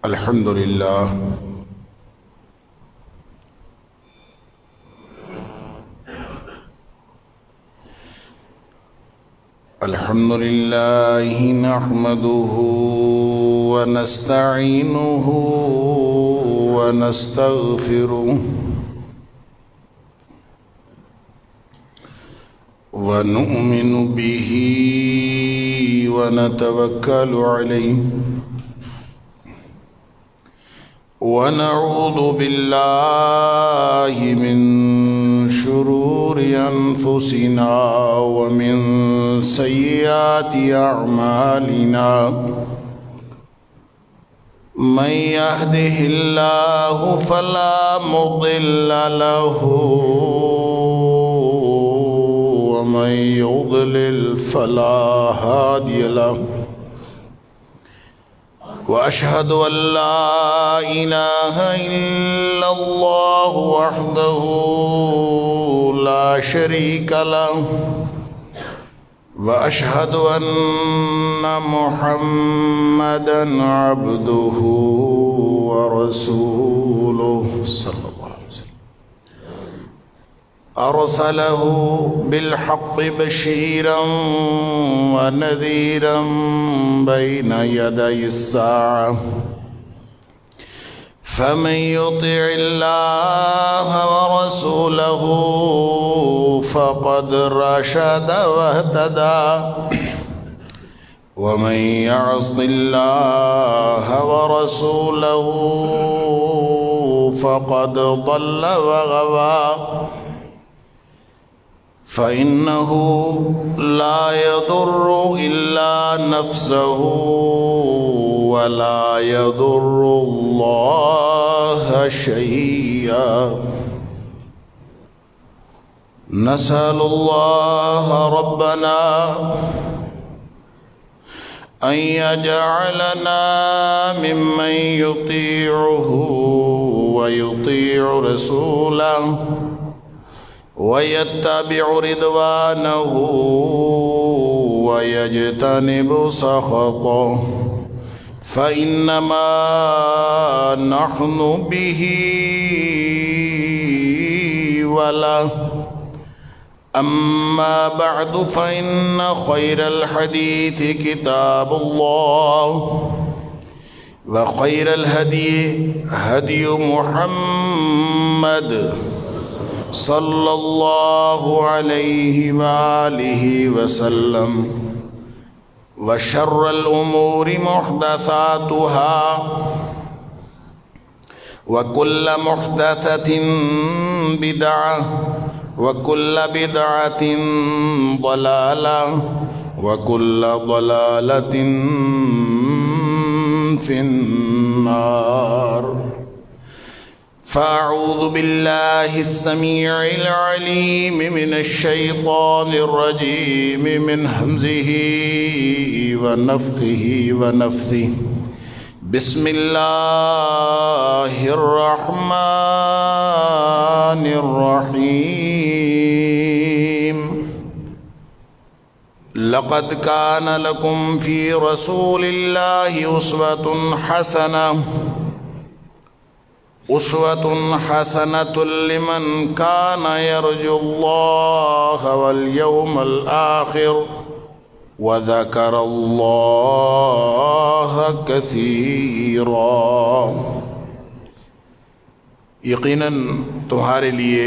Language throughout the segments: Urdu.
الحمد لله نحمده ونستعينه ونستغفره ونؤمن به ونتوكل عليه ونعوذ بالله من شرور أنفسنا ومن سيئات أعمالنا من يهده الله فلا مضل له ومن يضلل فلا هادي له وأشهد أن لا إله إلا الله وحده لا شريك له وأشهد أن محمدا عبده ورسوله صلى الله عليه وسلم أرسله بالحق بشيرا ونذيرا بين يدي الساعة فمن يطع الله ورسوله فقد رشد واهتدى ومن يعص الله ورسوله فقد ضل وغوى فإنه لا يضر إلا نفسه ولا يضر الله شيئا نسأل الله ربنا أن يجعلنا ممن يطيعه ويطيع رسوله ويتبع رضوانه ويجتنب سخطه فإنما نحن به وله أما بعد فإن خير الحديث كتاب الله وخير الهدي هدي محمد صلى الله عليه وآله وسلم وشر الأمور محدثاتها وكل محدثة بدعة وكل بدعة ضلالة وكل ضلالة في النار فأعوذ بالله السميع العليم من الشيطان الرجيم من همزه ونفخه ونفثه بسم الله الرحمن الرحيم لقد كان لكم في رسول الله أسوة حسنة لمن كان يرجو الله واليوم الآخر وذكر الله كثيرا یقیناً تمہارے لیے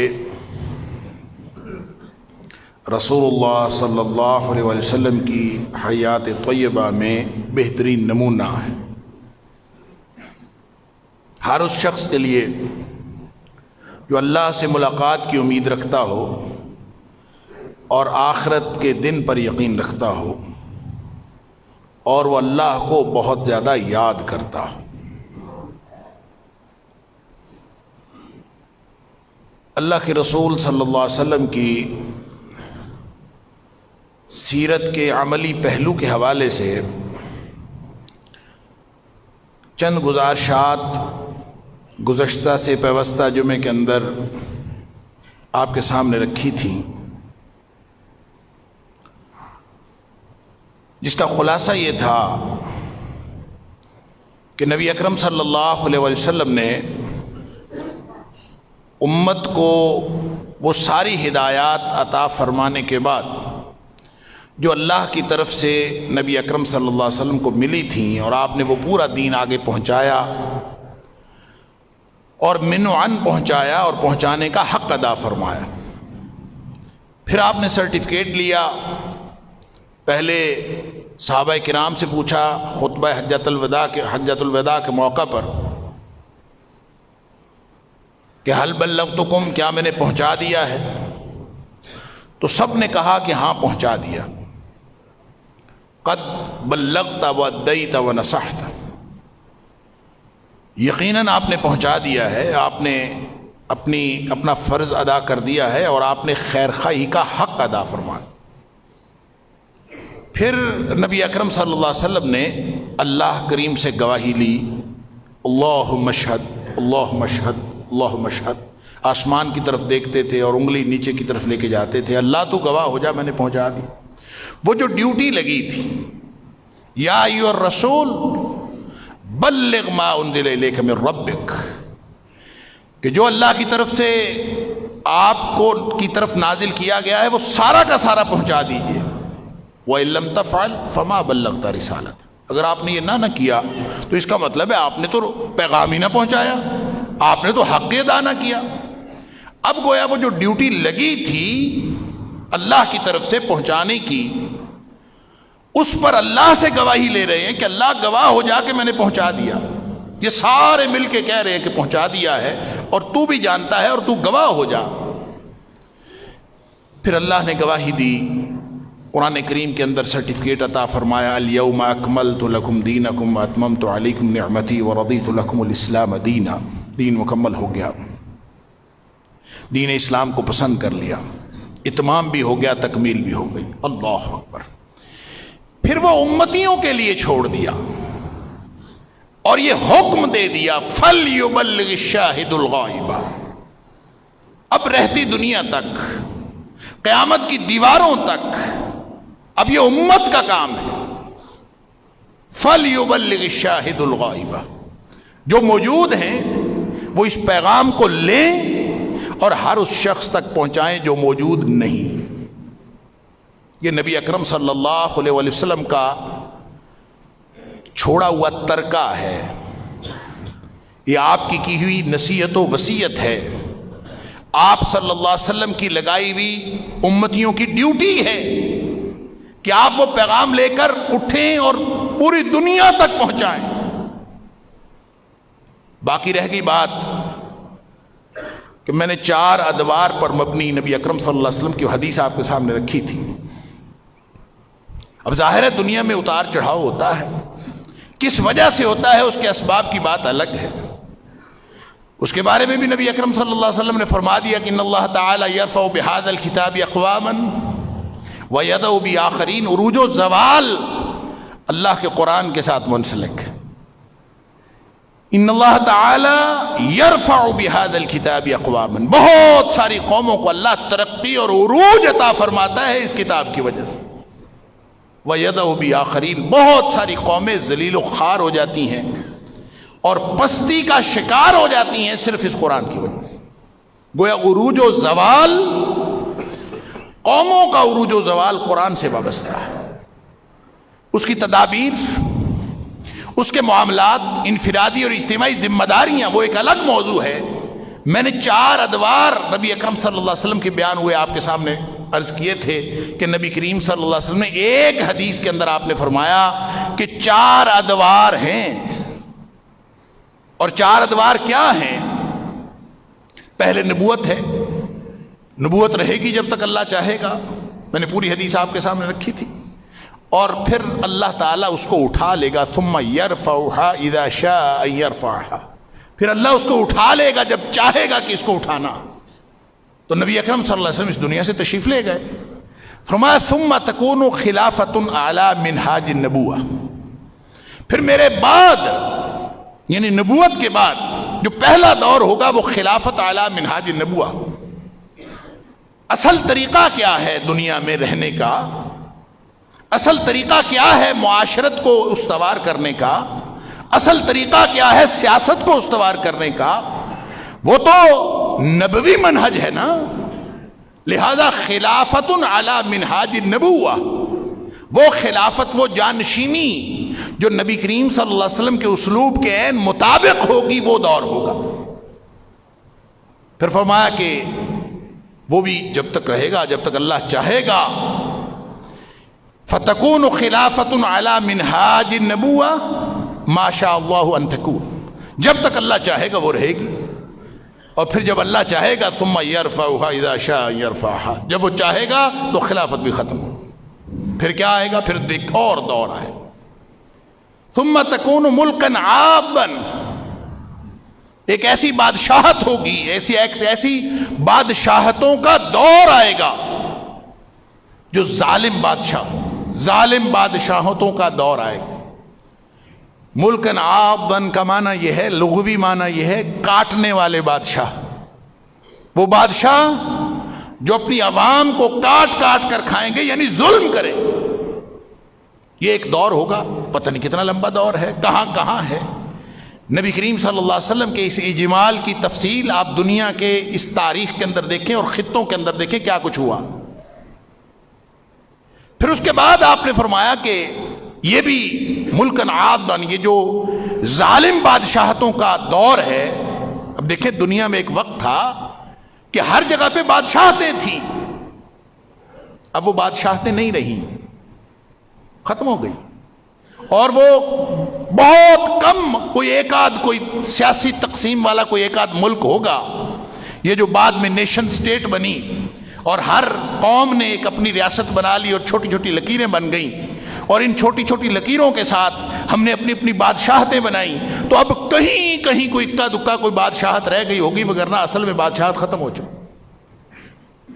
رسول اللہ صلی اللہ علیہ وسلم کی حیات طیبہ میں بہترین نمونہ ہے۔ ہر اس شخص کے لیے جو اللہ سے ملاقات کی امید رکھتا ہو اور آخرت کے دن پر یقین رکھتا ہو اور وہ اللہ کو بہت زیادہ یاد کرتا ہو۔ اللہ کے رسول صلی اللہ علیہ وسلم کی سیرت کے عملی پہلو کے حوالے سے چند گزارشات گزشتہ سے پیوستہ جمعے کے اندر آپ کے سامنے رکھی تھی، جس کا خلاصہ یہ تھا کہ نبی اکرم صلی اللہ علیہ وسلم نے امت کو وہ ساری ہدایات عطا فرمانے کے بعد جو اللہ کی طرف سے نبی اکرم صلی اللہ علیہ وسلم کو ملی تھیں، اور آپ نے وہ پورا دین آگے پہنچایا اور من و عن پہنچایا اور پہنچانے کا حق ادا فرمایا. پھر آپ نے سرٹیفکیٹ لیا. پہلے صحابہ کرام سے پوچھا خطبہ حجۃ الوداع کے موقع پر کہ حل بلغتکم، کیا میں نے پہنچا دیا ہے؟ تو سب نے کہا کہ ہاں پہنچا دیا. قد بلغت وادیت ونصحت، یقیناً آپ نے پہنچا دیا ہے، آپ نے اپنا فرض ادا کر دیا ہے اور آپ نے خیر خواہی کا حق ادا فرمایا. پھر نبی اکرم صلی اللہ علیہ وسلم نے اللہ کریم سے گواہی لی، اللہم اشہد اللہم اشہد اللہم اشہد. آسمان کی طرف دیکھتے تھے اور انگلی نیچے کی طرف لے کے جاتے تھے، اللہ تو گواہ ہو جا میں نے پہنچا دی. وہ جو ڈیوٹی لگی تھی، یا ایھا الرسول بلغ ما انزل الیک من ربک، کہ جو اللہ کی طرف سے آپ کو کی طرف نازل کیا گیا ہے وہ سارا کا سارا پہنچا دیجیے. وَإِن لَّمْ تَفْعَلْ فَمَا بَلَّغْتَ رِسَالَتَهُ، اگر آپ نے یہ نہ کیا تو اس کا مطلب ہے آپ نے تو پیغام ہی نہ پہنچایا، آپ نے تو حق ادا نہ کیا. اب گویا وہ جو ڈیوٹی لگی تھی اللہ کی طرف سے پہنچانے کی، اس پر اللہ سے گواہی لے رہے ہیں کہ اللہ گواہ ہو جا کہ میں نے پہنچا دیا. یہ سارے مل کے کہہ رہے ہیں کہ پہنچا دیا ہے، اور تو بھی جانتا ہے اور تو گواہ ہو جا. پھر اللہ نے گواہی دی، قرآن کریم کے اندر سرٹیفکیٹ عطا فرمایا، الیوم اکملت لکم دینکم واتممت علیکم نعمتی ورضیت لکم الاسلام دینا. دین مکمل ہو گیا، دین اسلام کو پسند کر لیا، اتمام بھی ہو گیا، تکمیل بھی ہو گئی. اللہ اکبر. پھر وہ امتیوں کے لیے چھوڑ دیا اور یہ حکم دے دیا فَلْيُبَلِّغِ الشَّاهِدُ الْغَائِبَ. اب رہتی دنیا تک، قیامت کی دیواروں تک، اب یہ امت کا کام ہے. فَلْيُبَلِّغِ الشَّاهِدُ الْغَائِبَ، جو موجود ہیں وہ اس پیغام کو لیں اور ہر اس شخص تک پہنچائیں جو موجود نہیں. یہ نبی اکرم صلی اللہ علیہ وسلم کا چھوڑا ہوا ترکہ ہے، یہ آپ کی ہوئی نصیحت و وصیت ہے، آپ صلی اللہ علیہ وسلم کی لگائی ہوئی امتیوں کی ڈیوٹی ہے کہ آپ وہ پیغام لے کر اٹھیں اور پوری دنیا تک پہنچائیں. باقی رہ گئی بات کہ میں نے 4 ادوار پر مبنی نبی اکرم صلی اللہ علیہ وسلم کی حدیث آپ کے سامنے رکھی تھی. اب ظاہر ہے دنیا میں اتار چڑھاؤ ہوتا ہے، کس وجہ سے ہوتا ہے اس کے اسباب کی بات الگ ہے. اس کے بارے میں بھی نبی اکرم صلی اللہ علیہ وسلم نے فرما دیا کہ ان اللہ تعالی یرفع بهذا الکتاب اقواما ویضع بآخرین. عروج و زوال اللہ کے قرآن کے ساتھ منسلک ہے. ان اللہ تعالی یرفع بهذا الکتاب اقواما، بہت ساری قوموں کو اللہ ترقی اور عروج عطا فرماتا ہے اس کتاب کی وجہ سے. وَيَدَعُ بِآخَرِينَ، بہت ساری قومیں ذلیل و خوار ہو جاتی ہیں اور پستی کا شکار ہو جاتی ہیں صرف اس قرآن کی وجہ سے. گویا عروج و زوال، قوموں کا عروج و زوال قرآن سے وابستہ ہے. اس کی تدابیر، اس کے معاملات، انفرادی اور اجتماعی ذمہ داریاں وہ ایک الگ موضوع ہے. میں نے 4 ادوار نبی اکرم صلی اللہ علیہ وسلم کے بیان ہوئے آپ کے سامنے عرض کیے تھے کہ نبی کریم صلی اللہ علیہ وسلم نے ایک حدیث کے اندر آپ نے فرمایا کہ 4 ادوار ہیں. اور 4 ادوار کیا ہیں؟ پہلے نبوت ہے، نبوت رہے گی جب تک اللہ چاہے گا، میں نے پوری حدیث آپ کے سامنے رکھی تھی. اور پھر اللہ تعالیٰ اس کو اٹھا لے گا، ثم يرفعها اذا شاء ان يرفعها، پھر اللہ اس کو اٹھا لے گا جب چاہے گا کہ اس کو اٹھانا. تو نبی اکرم صلی اللہ علیہ وسلم اس دنیا سے تشریف لے گئے. فرمایا ثم تکون خلافۃ اعلی منہاج النبوہ، پھر میرے بعد یعنی نبوت کے بعد جو پہلا دور ہوگا وہ خلافت اعلی منہاج النبوہ. اصل طریقہ کیا ہے دنیا میں رہنے کا؟ اصل طریقہ کیا ہے معاشرت کو استوار کرنے کا؟ اصل طریقہ کیا ہے سیاست کو استوار کرنے کا؟ وہ تو نبوی منہج ہے نا، لہذا خلافت علی منہاج النبوہ، وہ خلافت، وہ جانشینی جو نبی کریم صلی اللہ علیہ وسلم کے اسلوب کے عین مطابق ہوگی، وہ دور ہوگا۔ پھر فرمایا کہ وہ بھی جب تک رہے گا جب تک اللہ چاہے گا، فتکون خلافت علی منہاج النبوہ ما شاء اللہ ان تکون، جب تک اللہ چاہے گا وہ رہے گی، اور پھر جب اللہ چاہے گا ثم یرفعها اذا شاء یرفعها، جب وہ چاہے گا تو خلافت بھی ختم ہو، پھر کیا آئے گا؟ پھر ایک اور دور آئے، ثم تکون ملکا عابا، ایک ایسی بادشاہت ہوگی، ایسی بادشاہتوں کا دور آئے گا جو ظالم بادشاہتوں کا دور آئے گا۔ ملکن عابدن کا معنی یہ ہے، لغوی معنی یہ ہے کاٹنے والے بادشاہ، وہ بادشاہ جو اپنی عوام کو کاٹ کاٹ کر کھائیں گے، یعنی ظلم کریں، یہ ایک دور ہوگا، پتہ نہیں کتنا لمبا دور ہے، کہاں کہاں ہے۔ نبی کریم صلی اللہ علیہ وسلم کے اس اجمال کی تفصیل آپ دنیا کے اس تاریخ کے اندر دیکھیں اور خطوں کے اندر دیکھیں کیا کچھ ہوا۔ پھر اس کے بعد آپ نے فرمایا کہ یہ بھی ملکن عابدن، یہ جو ظالم بادشاہتوں کا دور ہے، اب دیکھیں دنیا میں ایک وقت تھا کہ ہر جگہ پہ بادشاہتیں تھیں، اب وہ بادشاہتیں نہیں رہی، ختم ہو گئی، اور وہ بہت کم کوئی ایک آدھ کوئی سیاسی تقسیم والا کوئی ایک آدھ ملک ہوگا۔ یہ جو بعد میں نیشن سٹیٹ بنی اور ہر قوم نے ایک اپنی ریاست بنا لی اور چھوٹی چھوٹی لکیریں بن گئیں، اور ان چھوٹی چھوٹی لکیروں کے ساتھ ہم نے اپنی اپنی بادشاہتیں بنائیں، تو اب کہیں کہیں کوئی اکا دکا کوئی بادشاہت رہ گئی ہوگی، وگرنہ اصل میں بادشاہت ختم ہو چکی۔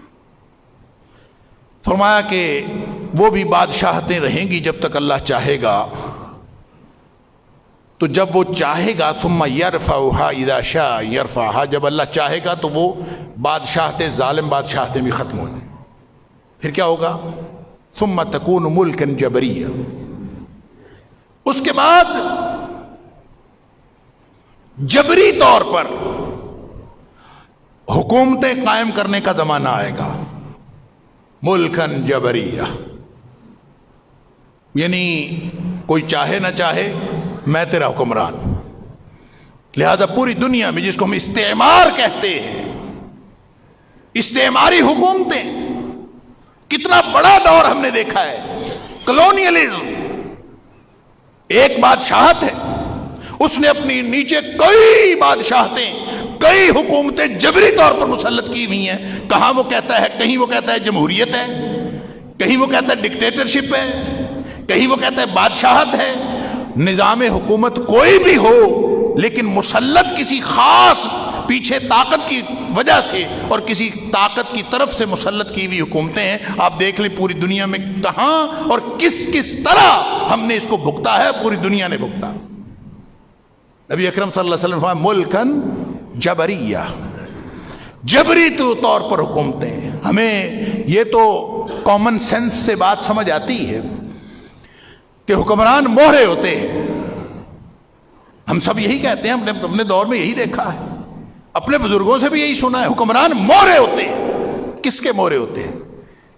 فرمایا کہ وہ بھی بادشاہتیں رہیں گی جب تک اللہ چاہے گا، تو جب وہ چاہے گا ثم یرفعها اذا شاء یرفعها، جب اللہ چاہے گا تو وہ بادشاہتیں، ظالم بادشاہتیں بھی ختم ہو جائیں۔ پھر کیا ہوگا؟ ثم تکون ملکا جبریا، اس کے بعد جبری طور پر حکومتیں قائم کرنے کا زمانہ آئے گا، ملکن جبریہ، یعنی کوئی چاہے نہ چاہے میں تیرا حکمران، لہذا پوری دنیا میں جس کو ہم استعمار کہتے ہیں، استعماری حکومتیں، کتنا بڑا دور ہم نے دیکھا ہے، کلونیلزم، ایک بادشاہت ہے، اس نے اپنی نیچے کئی بادشاہتیں، کئی حکومتیں جبری طور پر مسلط کی ہوئی ہیں، کہاں وہ کہتا ہے، کہیں وہ کہتا ہے جمہوریت ہے، کہیں وہ کہتا ہے ڈکٹیٹرشپ ہے، کہیں وہ کہتا ہے بادشاہت ہے۔ نظام حکومت کوئی بھی ہو لیکن مسلط کسی خاص پیچھے طاقت کی وجہ سے اور کسی طاقت کی طرف سے مسلط کی ہوئی حکومتیں ہیں۔ آپ دیکھ لیں پوری دنیا میں کہاں اور کس کس طرح ہم نے اس کو بھگتا ہے، پوری دنیا نے بھگتا۔ نبی اکرم صلی اللہ علیہ وسلم فرمایا ملکن جبریہ، جبری طور پر حکومتیں۔ ہمیں یہ تو کامن سینس سے بات سمجھ آتی ہے کہ حکمران مہرے ہوتے ہیں، ہم سب یہی کہتے ہیں، اپنے دور میں یہی دیکھا ہے، اپنے بزرگوں سے بھی یہی سنا ہے، حکمران مہرے ہوتے ہیں۔ کس کے مہرے ہوتے ہیں؟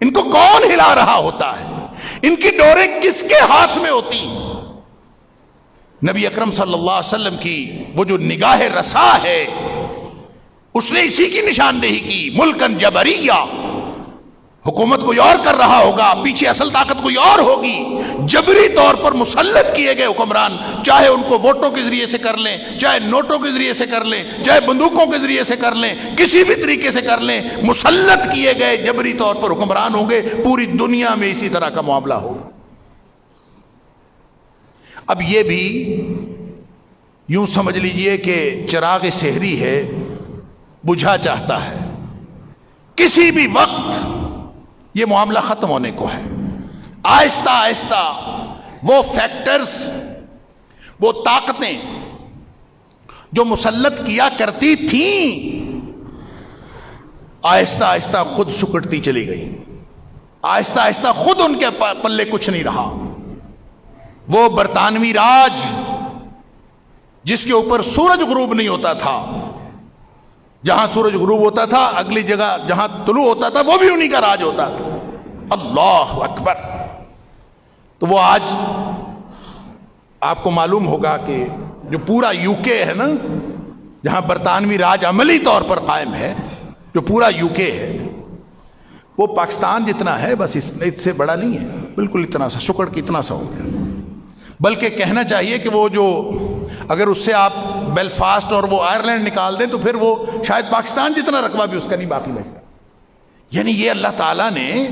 ان کو کون ہلا رہا ہوتا ہے؟ ان کی ڈوریں کس کے ہاتھ میں ہوتی ہیں؟ نبی اکرم صلی اللہ علیہ وسلم کی وہ جو نگاہ رسا ہے، اس نے اسی کی نشاندہی کی، ملکن جبریہ، حکومت کوئی اور کر رہا ہوگا، پیچھے اصل طاقت کوئی اور ہوگی، جبری طور پر مسلط کیے گئے حکمران، چاہے ان کو ووٹوں کے ذریعے سے کر لیں، چاہے نوٹوں کے ذریعے سے کر لیں، چاہے بندوقوں کے ذریعے سے کر لیں، کسی بھی طریقے سے کر لیں، مسلط کیے گئے جبری طور پر حکمران ہوں گے۔ پوری دنیا میں اسی طرح کا معاملہ ہوگا۔ اب یہ بھی یوں سمجھ لیجئے کہ چراغ سحری ہے، بجھا چاہتا ہے، کسی بھی وقت یہ معاملہ ختم ہونے کو ہے۔ آہستہ آہستہ وہ فیکٹرز، وہ طاقتیں جو مسلط کیا کرتی تھیں، آہستہ آہستہ خود سکڑتی چلی گئی، آہستہ آہستہ خود ان کے پلے کچھ نہیں رہا۔ وہ برطانوی راج جس کے اوپر سورج غروب نہیں ہوتا تھا، جہاں سورج غروب ہوتا تھا اگلی جگہ جہاں طلوع ہوتا تھا وہ بھی انہی کا راج ہوتا تھا۔ اللہ اکبر۔ تو وہ آج آپ کو معلوم ہوگا کہ جو پورا یو کے ہے نا، جہاں برطانوی راج عملی طور پر قائم ہے، جو پورا یو کے ہے وہ پاکستان جتنا ہے، بس اس سے بڑا نہیں ہے، بالکل اتنا سا، شکر کی اتنا سا ہو گیا۔ بلکہ کہنا چاہیے کہ وہ جو اگر اس سے آپ بیلفاسٹ اور وہ آئرلینڈ نکال دیں تو پھر وہ شاید پاکستان جتنا رقبہ بھی اس کا نہیں باقی بچتا۔ یعنی یہ اللہ تعالیٰ نے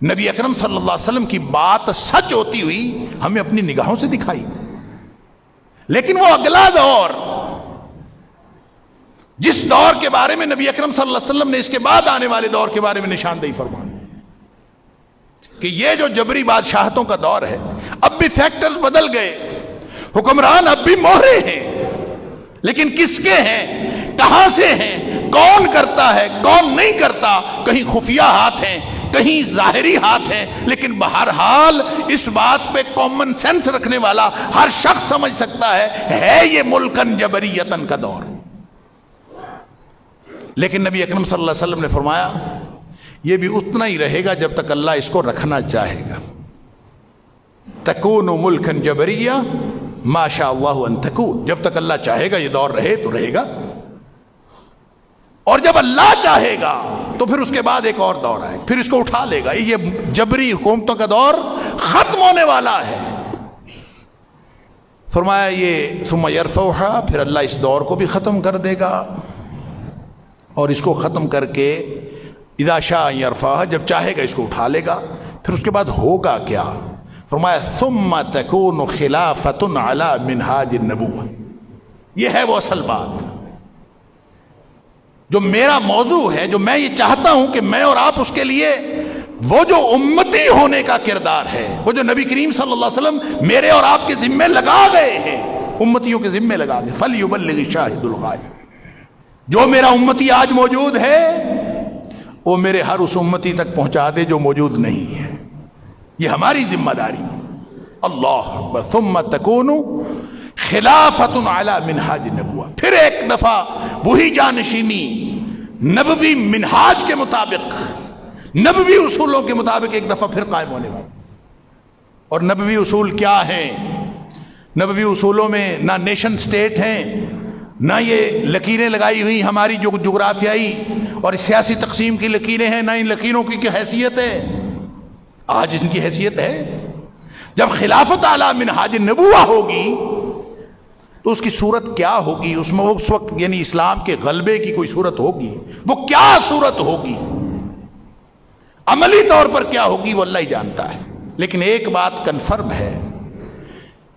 نبی اکرم صلی اللہ علیہ وسلم کی بات سچ ہوتی ہوئی ہمیں اپنی نگاہوں سے دکھائی۔ لیکن وہ اگلا دور، جس دور کے بارے میں نبی اکرم صلی اللہ علیہ وسلم نے اس کے بعد آنے والے دور کے بارے میں نشاندہی فرمائی کہ یہ جو جبری بادشاہتوں کا دور ہے، اب بھی فیکٹرز بدل گئے، حکمران اب بھی مہرے ہیں، لیکن کس کے ہیں، کہاں سے ہیں، کون کرتا ہے کون نہیں کرتا، کہیں خفیہ ہاتھ ہیں کہیں ظاہری ہاتھ ہیں، لیکن بہرحال اس بات پہ کامن سینس رکھنے والا ہر شخص سمجھ سکتا ہے یہ ملکن جبریتن کا دور۔ لیکن نبی اکرم صلی اللہ علیہ وسلم نے فرمایا یہ بھی اتنا ہی رہے گا جب تک اللہ اس کو رکھنا چاہے گا۔ تکون ملکن جبریہ ما شاء اللہ ان تکون، جب تک اللہ چاہے گا یہ دور رہے تو رہے گا، اور جب اللہ چاہے گا تو پھر اس کے بعد ایک اور دور آئے، پھر اس کو اٹھا لے گا۔ یہ جبری حکومتوں کا دور ختم ہونے والا ہے۔ فرمایا یہ ثم یرفعها، پھر اللہ اس دور کو بھی ختم کر دے گا، اور اس کو ختم کر کے اذا شاء یرفعها، جب چاہے گا اس کو اٹھا لے گا۔ پھر اس کے بعد ہوگا کیا؟ فرمایا ثم تکون خلافۃ علی منہاج النبوہ۔ یہ ہے وہ اصل بات جو میرا موضوع ہے، جو میں یہ چاہتا ہوں کہ میں اور آپ اس کے لیے وہ جو امتی ہونے کا کردار ہے، وہ جو نبی کریم صلی اللہ علیہ وسلم میرے اور آپ کے ذمے لگا گئے ہیں، امتیوں کے ذمے لگا گئے، فلیبلغ الشاہد الغائب۔ جو میرا امتی آج موجود ہے وہ میرے ہر اس امتی تک پہنچا دے جو موجود نہیں ہے، یہ ہماری ذمہ داری ہے۔ اللہ اکبر۔ ثم تکون خلافۃ علی منہاج النبوہ، پھر ایک دفعہ وہی جانشینی نبوی منہاج کے مطابق، نبوی اصولوں کے مطابق ایک دفعہ پھر قائم ہونے والا۔ اور نبوی اصول کیا ہیں؟ نبوی اصولوں میں نہ نیشن سٹیٹ ہیں، نہ یہ لکیریں لگائی ہوئی ہماری جو جغرافیائی اور سیاسی تقسیم کی لکیریں ہیں، نہ ان لکیروں کی کیا حیثیت ہے۔ آج ان کی حیثیت ہے۔ جب خلافت اعلی منہاج النبوہ ہوگی تو اس کی صورت کیا ہوگی؟ اس میں اس وقت یعنی اسلام کے غلبے کی کوئی صورت ہوگی؟ وہ کیا صورت ہوگی؟ عملی طور پر کیا ہوگی وہ اللہ ہی جانتا ہے۔ لیکن ایک بات کنفرم ہے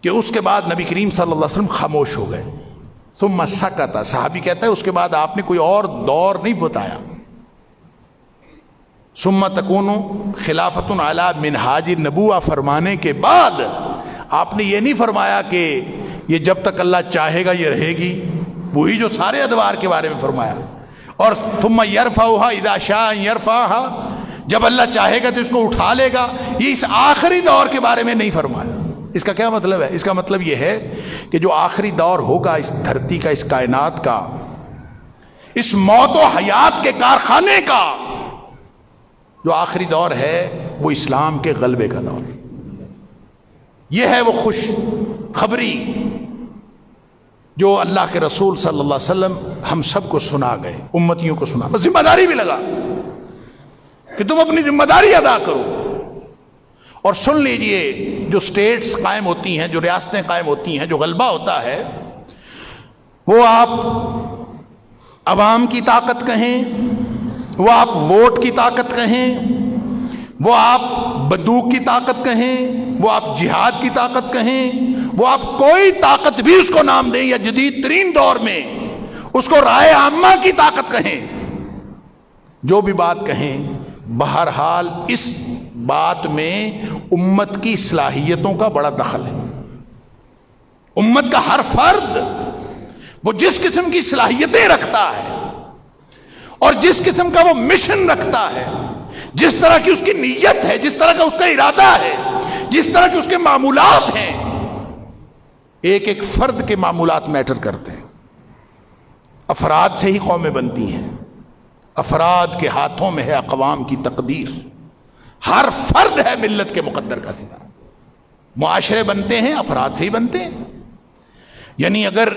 کہ اس کے بعد نبی کریم صلی اللہ علیہ وسلم خاموش ہو گئے۔ ثم سکت، صحابی کہتا ہے اس کے بعد آپ نے کوئی اور دور نہیں بتایا۔ ثم تکون خلافۃ علی منہاج النبوہ فرمانے کے بعد آپ نے یہ نہیں فرمایا کہ یہ جب تک اللہ چاہے گا یہ رہے گی، وہی جو سارے ادوار کے بارے میں فرمایا۔ اور ثم یرفعها اذا شاء یرفعها، جب اللہ چاہے گا تو اس کو اٹھا لے گا، یہ اس آخری دور کے بارے میں نہیں فرمایا۔ اس کا کیا مطلب ہے؟ اس کا مطلب یہ ہے کہ جو آخری دور ہوگا اس دھرتی کا، اس کائنات کا، اس موت و حیات کے کارخانے کا، جو آخری دور ہے وہ اسلام کے غلبے کا دور۔ یہ ہے وہ خوش خبری جو اللہ کے رسول صلی اللہ علیہ وسلم ہم سب کو سنا گئے، امتیوں کو سنا، بس ذمہ داری بھی لگا کہ تم اپنی ذمہ داری ادا کرو۔ اور سن لیجئے، جو سٹیٹس قائم ہوتی ہیں، جو ریاستیں قائم ہوتی ہیں، جو غلبہ ہوتا ہے، وہ آپ عوام کی طاقت کہیں، وہ آپ ووٹ کی طاقت کہیں، وہ آپ بندوق کی طاقت کہیں، وہ آپ جہاد کی طاقت کہیں، وہ آپ کوئی طاقت بھی اس کو نام دیں، یا جدید ترین دور میں اس کو رائے عامہ کی طاقت کہیں، جو بھی بات کہیں، بہرحال اس بات میں امت کی صلاحیتوں کا بڑا دخل ہے۔ امت کا ہر فرد وہ جس قسم کی صلاحیتیں رکھتا ہے اور جس قسم کا وہ مشن رکھتا ہے، جس طرح کی اس کی نیت ہے، جس طرح کا اس کا ارادہ ہے، جس طرح کے اس کے معمولات ہیں، ایک ایک فرد کے معمولات میٹر کرتے ہیں. افراد سے ہی قومیں بنتی ہیں، افراد کے ہاتھوں میں ہے اقوام کی تقدیر. ہر فرد ہے ملت کے مقدر کا ستارہ. معاشرے بنتے ہیں افراد سے ہی بنتے ہیں. یعنی اگر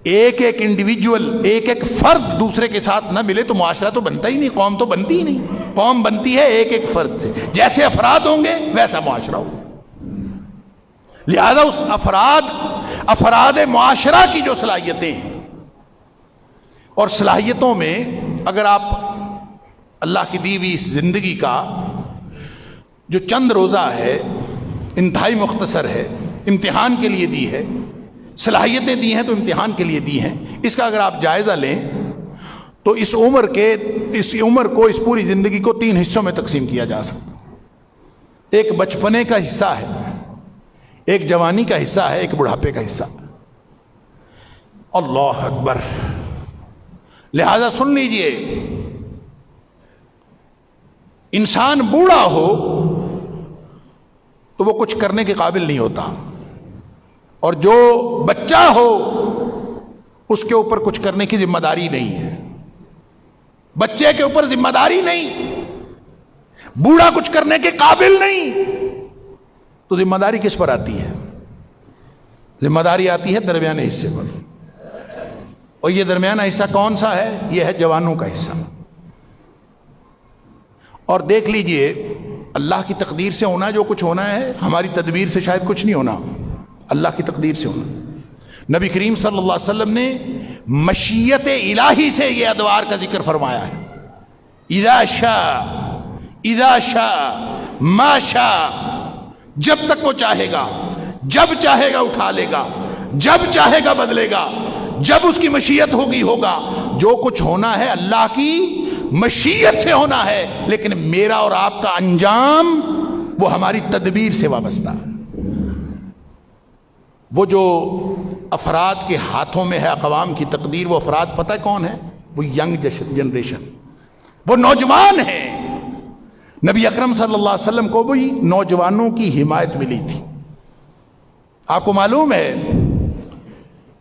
ایک ایک انڈیویجول، ایک ایک فرد دوسرے کے ساتھ نہ ملے تو معاشرہ تو بنتا ہی نہیں، قوم تو بنتی ہی نہیں. قوم بنتی ہے ایک ایک فرد سے. جیسے افراد ہوں گے ویسا معاشرہ ہوگا. لہذا اس افراد معاشرہ کی جو صلاحیتیں ہیں، اور صلاحیتوں میں اگر آپ اللہ کی دی ہوئی اس زندگی کا جو چند روزہ ہے، انتہائی مختصر ہے، امتحان کے لیے دی ہے، صلاحیتیں دی ہیں تو امتحان کے لیے دی ہیں. اس کا اگر آپ جائزہ لیں تو اس عمر کو، اس پوری زندگی کو 3 حصوں میں تقسیم کیا جا سکتا. ایک بچپنے کا حصہ ہے، ایک جوانی کا حصہ ہے، ایک بڑھاپے کا حصہ. اللہ اکبر. لہذا سن لیجئے، انسان بوڑھا ہو تو وہ کچھ کرنے کے قابل نہیں ہوتا، اور جو بچہ ہو اس کے اوپر کچھ کرنے کی ذمہ داری نہیں ہے. بچے کے اوپر ذمہ داری نہیں، بوڑھا کچھ کرنے کے قابل نہیں، تو ذمہ داری کس پر آتی ہے؟ ذمہ داری آتی ہے درمیانے حصے پر. اور یہ درمیانہ حصہ کون سا ہے؟ یہ ہے جوانوں کا حصہ. اور دیکھ لیجئے، اللہ کی تقدیر سے ہونا جو کچھ ہونا ہے، ہماری تدبیر سے شاید کچھ نہیں ہونا، اللہ کی تقدیر سے ہونا. نبی کریم صلی اللہ علیہ وسلم نے مشیت الہی سے یہ ادوار کا ذکر فرمایا ہے. اذا شاء ما شاء، جب تک وہ چاہے گا، جب چاہے گا اٹھا لے گا، جب چاہے گا بدلے گا، جب اس کی مشیت ہوگا. جو کچھ ہونا ہے اللہ کی مشیت سے ہونا ہے، لیکن میرا اور آپ کا انجام وہ ہماری تدبیر سے وابستہ ہے. وہ جو افراد کے ہاتھوں میں ہے اقوام کی تقدیر، وہ افراد پتہ کون ہے؟ وہ ینگ جنریشن، وہ نوجوان ہیں. نبی اکرم صلی اللہ علیہ وسلم کو بھی نوجوانوں کی حمایت ملی تھی. آپ کو معلوم ہے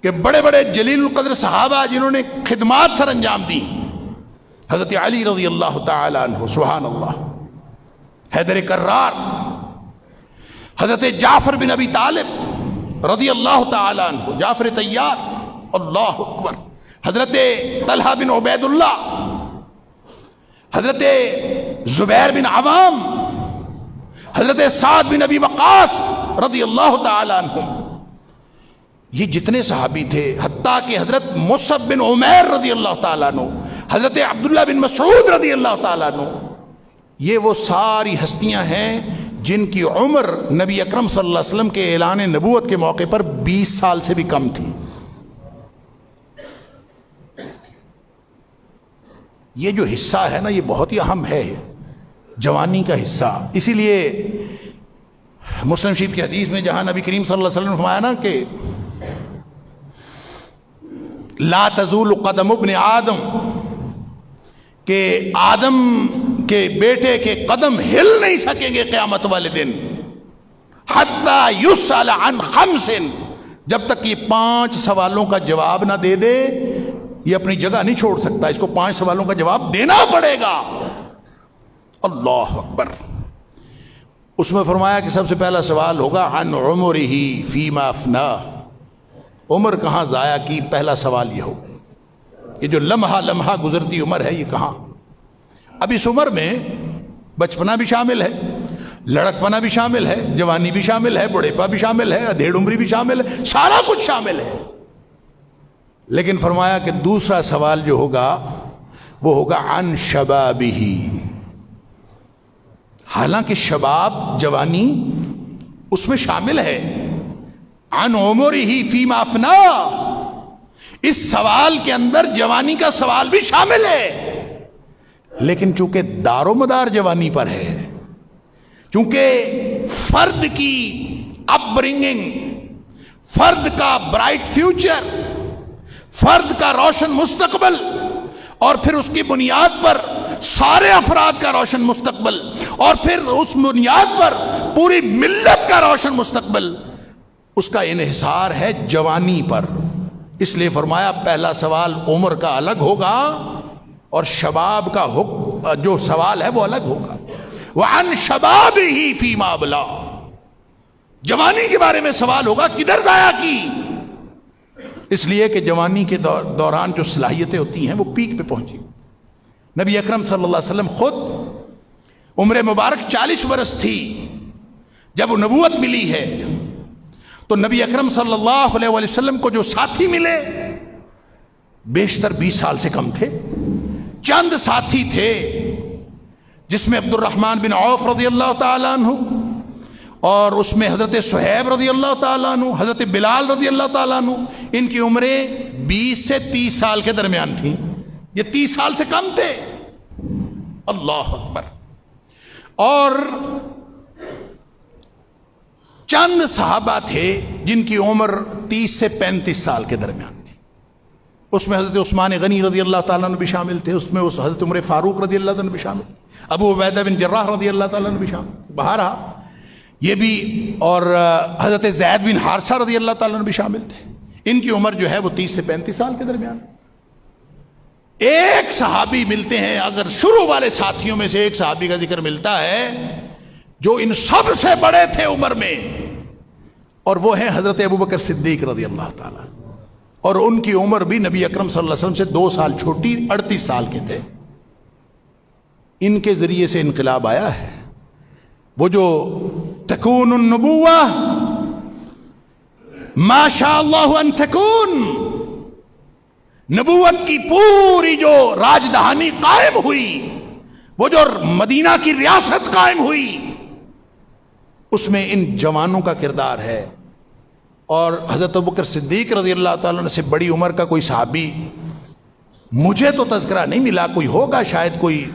کہ بڑے بڑے جلیل القدر صحابہ جنہوں نے خدمات سر انجام دی، حضرت علی رضی اللہ تعالی عنہ، سبحان اللہ، حیدر کرار، حضرت جعفر بن ابی طالب رضی اللہ تعالی عنہ، جعفر طیار، اللہ اکبر، حضرت طلحہ بن عبید اللہ، حضرت زبیر بن عوام، حضرت سعد بن ابی وقاص رضی اللہ تعالی عنہ. یہ جتنے صحابی تھے، حتیٰ کہ حضرت مصعب بن عمیر رضی اللہ تعالیٰ عنہ، حضرت عبداللہ بن مسعود رضی اللہ تعالیٰ عنہ، یہ وہ ساری ہستیاں ہیں جن کی عمر نبی اکرم صلی اللہ علیہ وسلم کے اعلان نبوت کے موقع پر 20 سال سے بھی کم تھی. یہ جو حصہ ہے نا، یہ بہت ہی اہم ہے، جوانی کا حصہ. اسی لیے مسلم شریف کی حدیث میں جہاں نبی کریم صلی اللہ علیہ وسلم نے فرمایا نا کہ لا تزول قدم ابن آدم، کہ آدم کے بیٹے کے قدم ہل نہیں سکیں گے قیامت والے دن، حتی یسأل عن 5، جب تک یہ 5 سوالوں کا جواب نہ دے دے یہ اپنی جگہ نہیں چھوڑ سکتا. اس کو 5 سوالوں کا جواب دینا پڑے گا. اللہ اکبر. اس میں فرمایا کہ سب سے پہلا سوال ہوگا عن عمرہ فیما افناہ، عمر کہاں ضائع کی. پہلا سوال یہ ہوگا، یہ جو لمحہ گزرتی عمر ہے یہ کہاں. اب اس عمر میں بچپنا بھی شامل ہے، لڑکپنا بھی شامل ہے، جوانی بھی شامل ہے، بڑھیپا بھی شامل ہے، ادھیڑ عمری بھی شامل ہے، سارا کچھ شامل ہے. لیکن فرمایا کہ دوسرا سوال جو ہوگا وہ ہوگا عن شبابہ، حالانکہ شباب، جوانی اس میں شامل ہے. عن عمرہ فیما افناہ، اس سوال کے اندر جوانی کا سوال بھی شامل ہے. لیکن چونکہ دار و مدار جوانی پر ہے، چونکہ فرد کی اپ برنگنگ، فرد کا برائٹ فیوچر، فرد کا روشن مستقبل، اور پھر اس کی بنیاد پر سارے افراد کا روشن مستقبل، اور پھر اس بنیاد پر پوری ملت کا روشن مستقبل، اس کا انحصار ہے جوانی پر، اس لیے فرمایا پہلا سوال عمر کا الگ ہوگا اور شباب کا جو سوال ہے وہ الگ ہوگا. وعن شبابہ فیما ابلا، جوانی کے بارے میں سوال ہوگا کدھر ضائع کی. اس لیے کہ جوانی کے دوران جو صلاحیتیں ہوتی ہیں وہ پیک پہ پہنچی. نبی اکرم صلی اللہ علیہ وسلم خود عمر مبارک 40 برس تھی جب وہ نبوت ملی ہے، تو نبی اکرم صلی اللہ علیہ وسلم کو جو ساتھی ملے بیشتر 20 سال سے کم تھے. چند ساتھی تھے جس میں عبد الرحمن بن عوف رضی اللہ تعالیٰ عنہ، اور اس میں حضرت صہیب رضی اللہ تعالیٰ عنہ، حضرت بلال رضی اللہ تعالیٰ عنہ. ان کی عمریں 20 سے 30 سال کے درمیان تھیں، یہ 30 سال سے کم تھے. اللہ اکبر. اور چند صحابہ تھے جن کی عمر 30 سے 35 سال کے درمیان تھی. اس میں حضرت عثمان غنی رضی اللہ تعالیٰ عنہ بھی شامل تھے، اس میں حضرت عمر فاروق رضی اللہ عنہ بھی شامل تھے، ابو عبیدہ بن جراح رضی اللہ تعالیٰ عنہ بھی شامل تھے. بہرحال یہ بھی، اور حضرت زید بن حارثہ رضی اللہ تعالیٰ عنہ بھی شامل تھے. ان کی عمر جو ہے وہ 30 سے 35 سال کے درمیان. ایک صحابی ملتے ہیں، اگر شروع والے ساتھیوں میں سے ایک صحابی کا ذکر ملتا ہے جو ان سب سے بڑے تھے عمر میں، اور وہ ہیں حضرت ابوبکر صدیق رضی اللہ تعالیٰ. اور ان کی عمر بھی نبی اکرم صلی اللہ علیہ وسلم سے 2 سال چھوٹی، 38 سال کے تھے. ان کے ذریعے سے انقلاب آیا ہے. وہ جو تکون النبوہ ما شاء اللہ ان تکون، نبوت کی پوری جو راجدھانی قائم ہوئی، وہ جو مدینہ کی ریاست قائم ہوئی، اس میں ان جوانوں کا کردار ہے. اور حضرت ابوبکر صدیق رضی اللہ تعالیٰ عنہ سے بڑی عمر کا کوئی صحابی مجھے تو تذکرہ نہیں ملا، کوئی ہوگا شاید، کوئی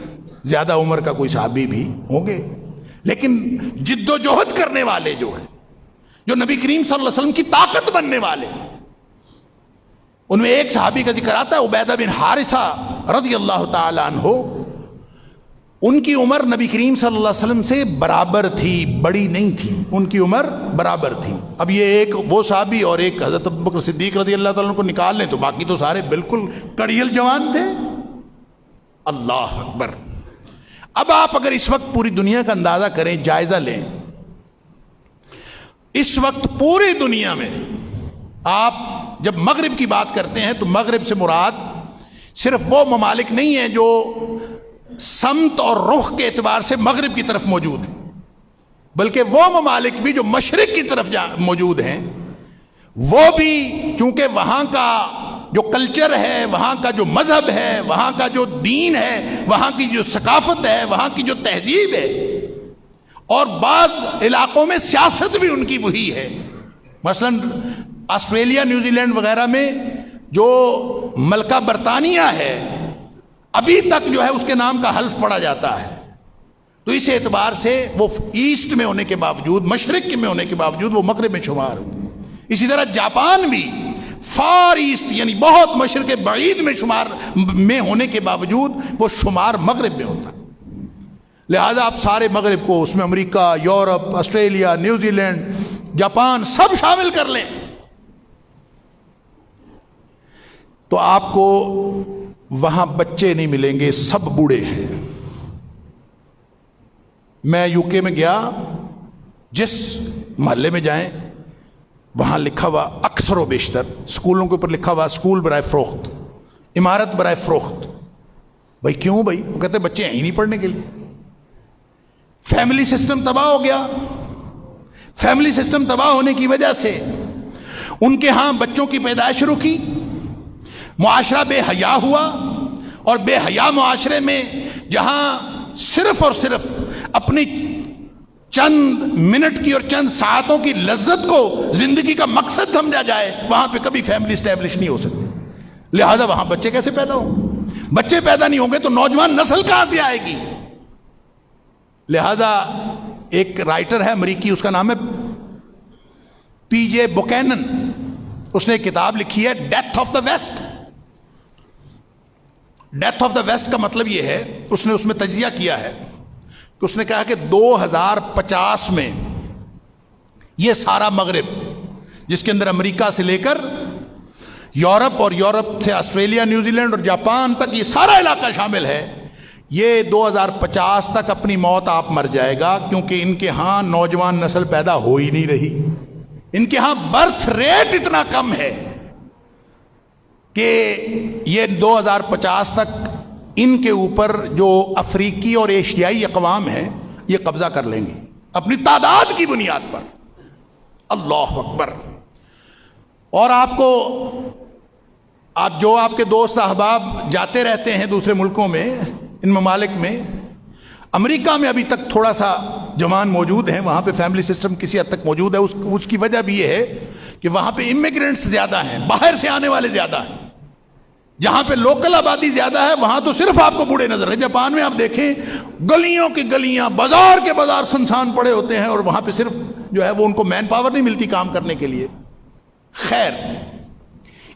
زیادہ عمر کا کوئی صحابی بھی ہوں گے، لیکن جد و جہد کرنے والے جو ہیں، جو نبی کریم صلی اللہ علیہ وسلم کی طاقت بننے والے، ان میں ایک صحابی کا ذکر آتا ہے عبیدہ بن حارثہ رضی اللہ تعالی عنہ. ان کی عمر نبی کریم صلی اللہ علیہ وسلم سے برابر تھی، بڑی نہیں تھی، ان کی عمر برابر تھی. اب یہ ایک وہ صحابی اور ایک حضرت ابوبکر صدیق رضی اللہ تعالیٰ عنہ کو نکال لیں تو باقی تو سارے بالکل کڑیل جوان تھے. اللہ اکبر. اب آپ اگر اس وقت پوری دنیا کا اندازہ کریں، جائزہ لیں، اس وقت پوری دنیا میں آپ جب مغرب کی بات کرتے ہیں تو مغرب سے مراد صرف وہ ممالک نہیں ہیں جو سمت اور رخ کے اعتبار سے مغرب کی طرف موجود ہیں، بلکہ وہ ممالک بھی جو مشرق کی طرف موجود ہیں، وہ بھی چونکہ وہاں کا جو کلچر ہے، وہاں کا جو مذہب ہے، وہاں کا جو دین ہے، وہاں کی جو ثقافت ہے، وہاں کی جو تہذیب ہے، اور بعض علاقوں میں سیاست بھی ان کی وہی ہے. مثلا آسٹریلیا، نیوزی لینڈ وغیرہ میں جو ملکہ برطانیہ ہے، ابھی تک جو ہے اس کے نام کا حلف پڑا جاتا ہے. تو اس اعتبار سے وہ ایسٹ میں ہونے کے باوجود، مشرق میں ہونے کے باوجود وہ مغرب میں شمار ہوتے ہیں. اسی طرح جاپان بھی فار ایسٹ یعنی بہت مشرق بعید میں شمار میں ہونے کے باوجود وہ شمار مغرب میں ہوتا ہے. لہذا آپ سارے مغرب کو، اس میں امریکہ، Europe, Australia, New Zealand, Japan سب شامل کر لیں تو آپ کو وہاں بچے نہیں ملیں گے، سب بوڑھے ہیں. میں یو کے میں گیا، جس محلے میں جائیں وہاں لکھا ہوا اکثر و بیشتر اسکولوں کے اوپر لکھا ہوا اسکول برائے فروخت، عمارت برائے فروخت. بھائی کیوں بھائی؟ وہ کہتے ہیں بچے ہیں ہی نہیں پڑھنے کے لیے. فیملی سسٹم تباہ ہو گیا. فیملی سسٹم تباہ ہونے کی وجہ سے ان کے ہاں بچوں کی پیدائش رکی، معاشرہ بے حیا ہوا، اور بے حیا معاشرے میں جہاں صرف اور صرف اپنی چند منٹ کی اور چند ساعتوں کی لذت کو زندگی کا مقصد سمجھا جائے، وہاں پہ کبھی فیملی اسٹیبلش نہیں ہو سکتی. لہذا وہاں بچے کیسے پیدا ہوں؟ بچے پیدا نہیں ہوں گے تو نوجوان نسل کہاں سے آئے گی؟ لہذا ایک رائٹر ہے امریکی، اس کا نام ہے پی جے بوکینن. اس نے ایک کتاب لکھی ہے death of the west. Death of the west کا مطلب یہ ہے، اس نے اس میں تجزیہ کیا ہے کہ اس نے کہا کہ 2050 میں یہ سارا مغرب جس کے اندر امریکہ سے لے کر یورپ اور یورپ سے آسٹریلیا، نیوزی لینڈ اور جاپان تک یہ سارا علاقہ شامل ہے، یہ 2050 تک اپنی موت آپ مر جائے گا، کیونکہ ان کے ہاں نوجوان نسل پیدا ہو ہی نہیں رہی. ان کے ہاں برتھ ریٹ اتنا کم ہے کہ یہ 2050 تک ان کے اوپر جو افریقی اور ایشیائی اقوام ہیں یہ قبضہ کر لیں گے اپنی تعداد کی بنیاد پر. اللہ اکبر. اور آپ جو آپ کے دوست احباب جاتے رہتے ہیں دوسرے ملکوں میں، ان ممالک میں، امریکہ میں ابھی تک تھوڑا سا جوان موجود ہیں، وہاں پہ فیملی سسٹم کسی حد تک موجود ہے. اس کی وجہ بھی یہ ہے کہ وہاں پہ امیگرینٹس زیادہ ہیں، باہر سے آنے والے زیادہ ہیں. جہاں پہ لوکل آبادی زیادہ ہے وہاں تو صرف آپ کو بوڑھے نظر ہیں. جاپان میں آپ دیکھیں گلیوں کی گلیاں، بازار کے بازار سنسان پڑے ہوتے ہیں، اور وہاں پہ صرف جو ہے وہ ان کو مین پاور نہیں ملتی کام کرنے کے لیے. خیر،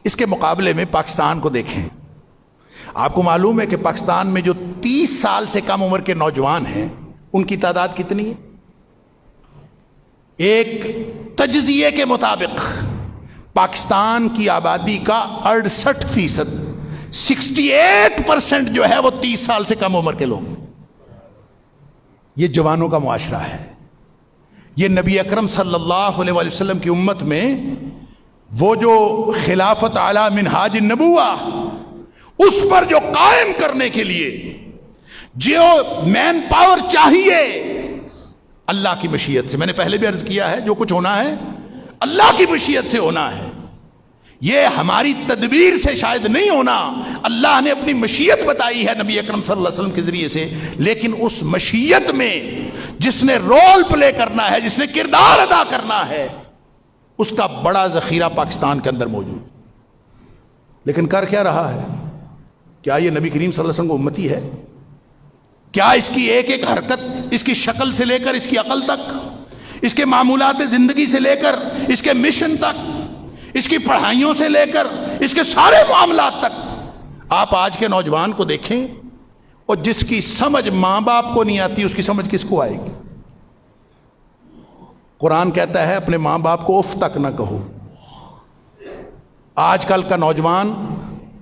اس کے مقابلے میں پاکستان کو دیکھیں. آپ کو معلوم ہے کہ پاکستان میں جو 30 سال سے کم عمر کے نوجوان ہیں ان کی تعداد کتنی ہے؟ ایک تجزیے کے مطابق پاکستان کی آبادی کا 68%، 68% جو ہے وہ 30 سال سے کم عمر کے لوگ. یہ جوانوں کا معاشرہ ہے. یہ نبی اکرم صلی اللہ علیہ وسلم کی امت میں وہ جو خلافت اعلی منہاج النبوہ، اس پر جو قائم کرنے کے لیے جو مین پاور چاہیے، اللہ کی مشیت سے، میں نے پہلے بھی عرض کیا ہے، جو کچھ ہونا ہے اللہ کی مشیت سے ہونا ہے. یہ ہماری تدبیر سے شاید نہیں ہونا، اللہ نے اپنی مشیت بتائی ہے نبی اکرم صلی اللہ علیہ وسلم کے ذریعے سے. لیکن اس مشیت میں جس نے رول پلے کرنا ہے، جس نے کردار ادا کرنا ہے، اس کا بڑا ذخیرہ پاکستان کے اندر موجود. لیکن کر کیا رہا ہے؟ کیا یہ نبی کریم صلی اللہ علیہ وسلم کو امتی ہے؟ کیا اس کی ایک ایک حرکت، اس کی شکل سے لے کر اس کی عقل تک، اس کے معمولات زندگی سے لے کر اس کے مشن تک، اس کی پڑھائیوں سے لے کر اس کے سارے معاملات تک، آپ آج کے نوجوان کو دیکھیں، اور جس کی سمجھ ماں باپ کو نہیں آتی اس کی سمجھ کس کو آئے گی؟ قرآن کہتا ہے اپنے ماں باپ کو اف تک نہ کہو. آج کل کا نوجوان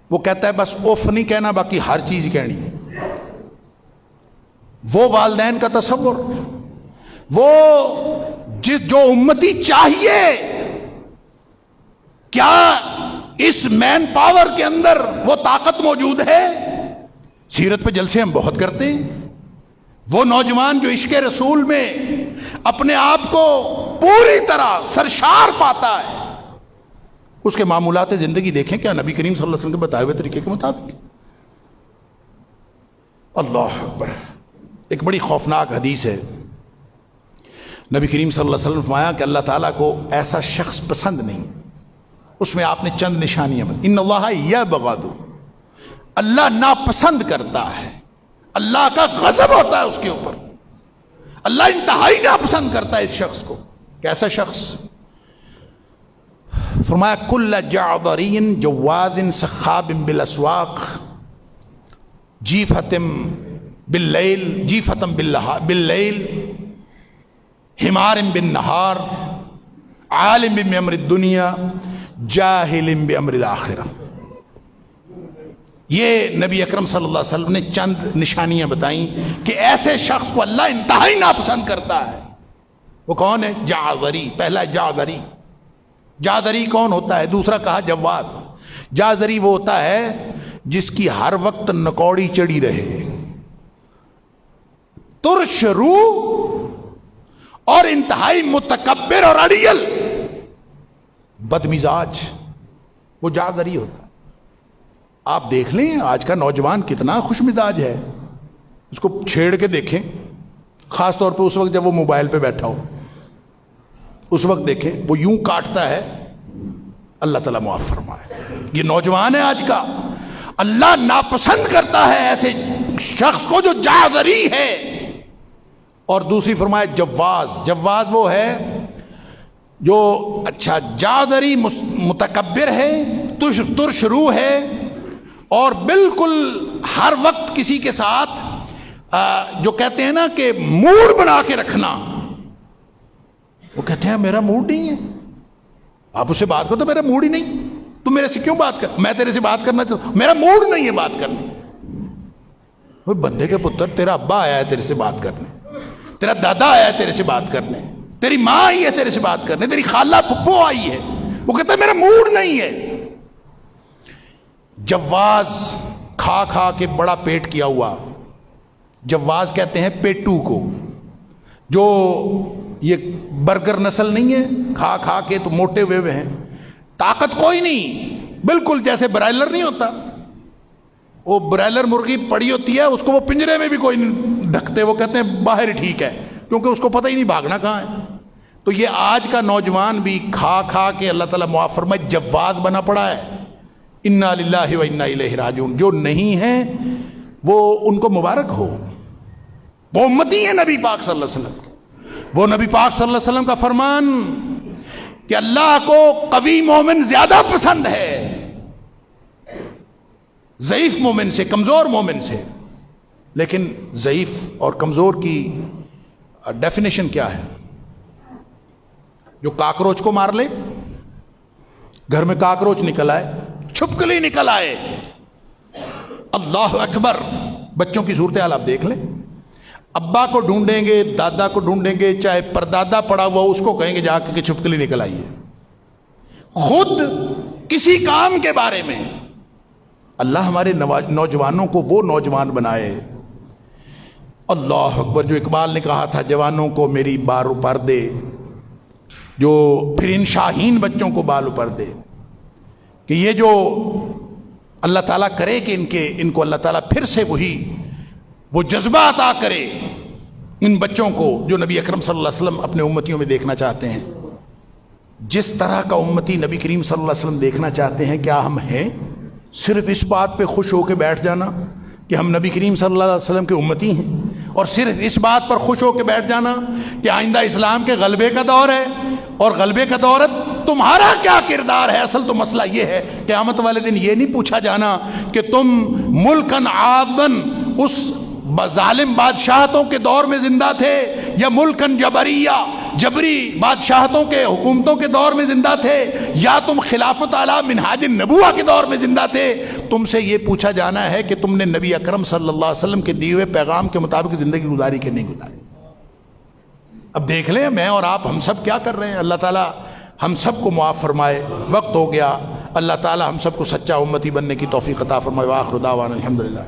وہ کہتا ہے بس اف نہیں کہنا، باقی ہر چیز کہنی ہے. وہ والدین کا تصور، وہ جو امتی چاہیے، کیا اس مین پاور کے اندر وہ طاقت موجود ہے؟ سیرت پہ جلسے ہم بہت کرتے ہیں. وہ نوجوان جو عشق رسول میں اپنے آپ کو پوری طرح سرشار پاتا ہے، اس کے معمولات زندگی دیکھیں کیا نبی کریم صلی اللہ علیہ وسلم کے بتائے ہوئے طریقے کے مطابق؟ اللہ اکبر. ایک بڑی خوفناک حدیث ہے. نبی کریم صلی اللہ علیہ وسلم نے فرمایا کہ اللہ تعالیٰ کو ایسا شخص پسند نہیں. اس میں آپ نے چند نشانیاں بتائیں. ان اللہ یبغض، اللہ ناپسند کرتا ہے، اللہ کا غضب ہوتا ہے اس کے اوپر، اللہ انتہائی ناپسند کرتا ہے اس شخص کو. کیسا شخص؟ فرمایا کل جعبری جواد سخاب بالاسواق جیفتم باللیل حمار بالنہار عالم بامر الدنیا جاہل بامر الآخرہ. یہ نبی اکرم صلی اللہ علیہ وسلم نے چند نشانیاں بتائیں کہ ایسے شخص کو اللہ انتہائی ناپسند کرتا ہے. وہ کون ہے؟ جعذری. پہلا جعذری. جعذری کون ہوتا ہے؟ دوسرا کہا جواد. جعذری وہ ہوتا ہے جس کی ہر وقت نکوڑی چڑھی رہے، ترش روح اور انتہائی متکبر اور اڑیل بدمزاج، وہ جعذری ہوتا ہے. آپ دیکھ لیں آج کا نوجوان کتنا خوش مزاج ہے، اس کو چھیڑ کے دیکھیں، خاص طور پہ اس وقت جب وہ موبائل پہ بیٹھا ہو، اس وقت دیکھیں وہ یوں کاٹتا ہے. اللہ تعالیٰ معاف فرمائے. یہ نوجوان ہے آج کا، اللہ ناپسند کرتا ہے ایسے شخص کو جو جعذری ہے. اور دوسری فرمائے جواز. جواز وہ ہے جو اچھا جعذری متکبر ہے، ترش روح ہے، اور بالکل ہر وقت کسی کے ساتھ جو کہتے ہیں نا کہ موڈ بنا کے رکھنا. وہ کہتے ہیں میرا موڈ نہیں ہے، آپ اس سے بات کرو تو میرا موڈ ہی نہیں، تم میرے سے کیوں بات کر، میں تیرے سے بات کرنا چاہتا ہوں، میرا موڈ نہیں ہے بات کرنے۔ وہ بندے کے پتر، تیرا ابا آیا ہے تیرے سے بات کرنے، تیرا دادا آیا ہے تیرے سے بات کرنے، تیری ماں آئی ہے تیرے سے بات کرنے، تیری خالہ پھپھو آئی ہے، وہ کہتا ہے میرا موڈ نہیں ہے۔ جواز کھا کھا کے بڑا پیٹ کیا ہوا، جواز کہتے ہیں پیٹو کو، جو یہ برگر نسل نہیں ہے، کھا کھا کے تو موٹے ہوئے ہیں، طاقت کوئی نہیں، بالکل جیسے برائلر نہیں ہوتا، وہ برائلر مرغی پڑی ہوتی ہے، اس کو وہ پنجرے میں بھی کوئی نہیں ڈھکتے، وہ کہتے ہیں باہر ٹھیک ہے، کیونکہ اس کو پتہ ہی نہیں بھاگنا کہاں ہے۔ تو یہ آج کا نوجوان بھی کھا کھا کے اللہ تعالیٰ معاف فرمائے جواز بنا پڑا ہے۔ انا للہ و انا الیہ راجعون۔ جو نہیں ہیں وہ ان کو مبارک ہو، وہ امتی ہیں نبی پاک صلی اللہ علیہ وسلم۔ وہ نبی پاک صلی اللہ علیہ وسلم کا فرمان کہ اللہ کو قوی مومن زیادہ پسند ہے ضعیف مومن سے، کمزور مومن سے۔ لیکن ضعیف اور کمزور کی ڈیفینیشن کیا ہے؟ جو کاکروچ کو مار لے، گھر میں کاکروچ نکل آئے، چھپکلی نکل آئے، اللہ اکبر۔ بچوں کی صورتحال آپ دیکھ لیں، ابا کو ڈھونڈیں گے، دادا کو ڈھونڈیں گے، چاہے پردادا پڑا ہوا اس کو کہیں گے جا کے چھپکلی نکل آئی ہے۔ خود کسی کام کے بارے میں اللہ ہمارے نوجوانوں کو وہ نوجوان بنائے، اللہ اکبر۔ جو اقبال نے کہا تھا جوانوں کو میری بار پر دے، جو پھر ان شاہین بچوں کو بال پر دے، کہ یہ جو اللہ تعالیٰ کرے کہ ان کو اللہ تعالیٰ پھر سے وہ جذبہ عطا کرے ان بچوں کو جو نبی اکرم صلی اللہ علیہ وسلم اپنے امتیوں میں دیکھنا چاہتے ہیں۔ جس طرح کا امتی نبی کریم صلی اللہ علیہ وسلم دیکھنا چاہتے ہیں، کیا ہم ہیں صرف اس بات پہ خوش ہو کے بیٹھ جانا کہ ہم نبی کریم صلی اللہ علیہ وسلم کے امتی ہیں، اور صرف اس بات پر خوش ہو کے بیٹھ جانا کہ آئندہ اسلام کے غلبے کا دور ہے، اور غلبے کا دور تمہارا کیا کردار ہے؟ اصل تو مسئلہ یہ ہے، قیامت والے دن یہ نہیں پوچھا جانا کہ تم ملکن عادن اس ظالم بادشاہتوں کے دور میں زندہ تھے، یا ملکن جبری بادشاہتوں کے حکومتوں کے دور میں زندہ تھے، یا تم خلافت اعلیٰ منہاج النبوہ کے دور میں زندہ تھے۔ تم سے یہ پوچھا جانا ہے کہ تم نے نبی اکرم صلی اللہ علیہ وسلم کے دیے ہوئے پیغام کے مطابق زندگی گزاری کہ نہیں گزاری۔ اب دیکھ لیں میں اور آپ، ہم سب کیا کر رہے ہیں۔ اللہ تعالیٰ ہم سب کو معاف فرمائے، وقت ہو گیا، اللہ تعالیٰ ہم سب کو سچا امتی بننے کی توفیق عطا فرمائے۔ وآخر دعوانا الحمدللہ۔